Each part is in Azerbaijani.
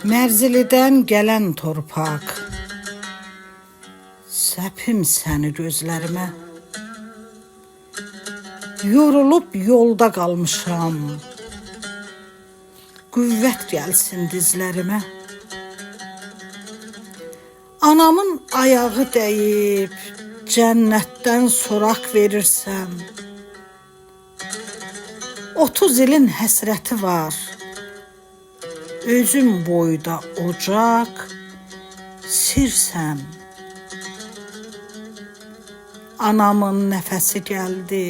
Mərzilidən gələn torpaq, səpim səni gözlərimə. Yorulub yolda qalmışam, qüvvət gəlsin dizlərimə. Anamın ayağı dəyib, cənnətdən soraq verirsən. 30 ilin həsrəti var, özüm boyda ocaq, sirsən. Anamın nəfəsi gəldi,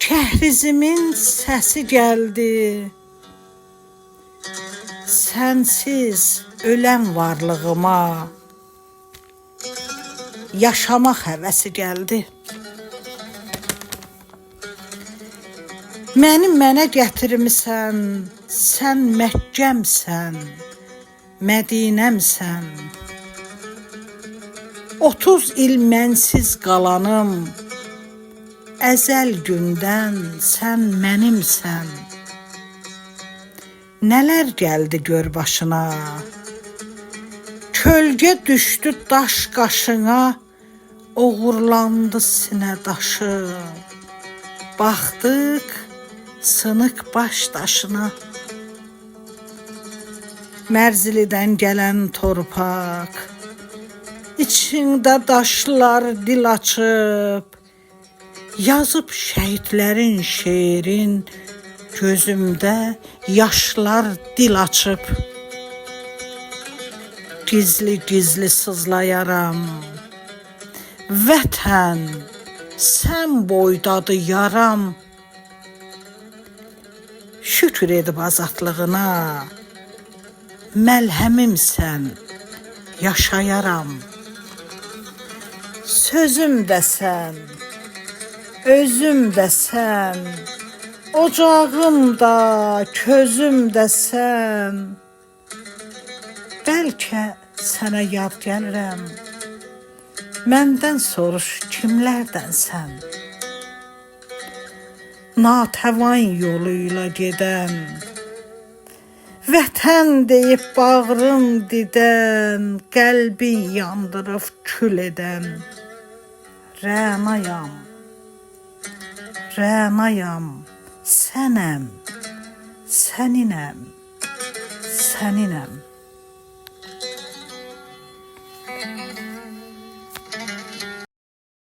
kəhrizimin səsi gəldi. Sənsiz ölən varlığıma yaşamaq həvəsi gəldi. Məni mənə gətirmisən, sən Məkkəmsən, Mədinəmsən. 30 il mənsiz qalanım, əzəl gündən sən mənimsən. Nələr gəldi gör başına, kölgə düşdü daş qaşına, oğurlandı sinə daşı. Baxdıq sınıq baş daşına. Mərzilidən gələn torpaq, içində daşlar dil açıb, yazıb şəhidlərin şeirin, gözümdə yaşlar dil açıb. Gizli-gizli sızlayaram, vətən, sən boydadı yaram. Şükür edib azadlığına, məlhəmimsən, yaşayaram. Sözüm də sən, özüm də sən, ocağım da, közüm də sən. Bəlkə sənə yad gəlirəm, məndən soruş kimlərdənsən? Natəvan yoluyla gedən, vətən deyib bağrın didən, qəlbin yandırıb kül edən. Rənayam, rənayam, sənəm, səninəm, səninəm.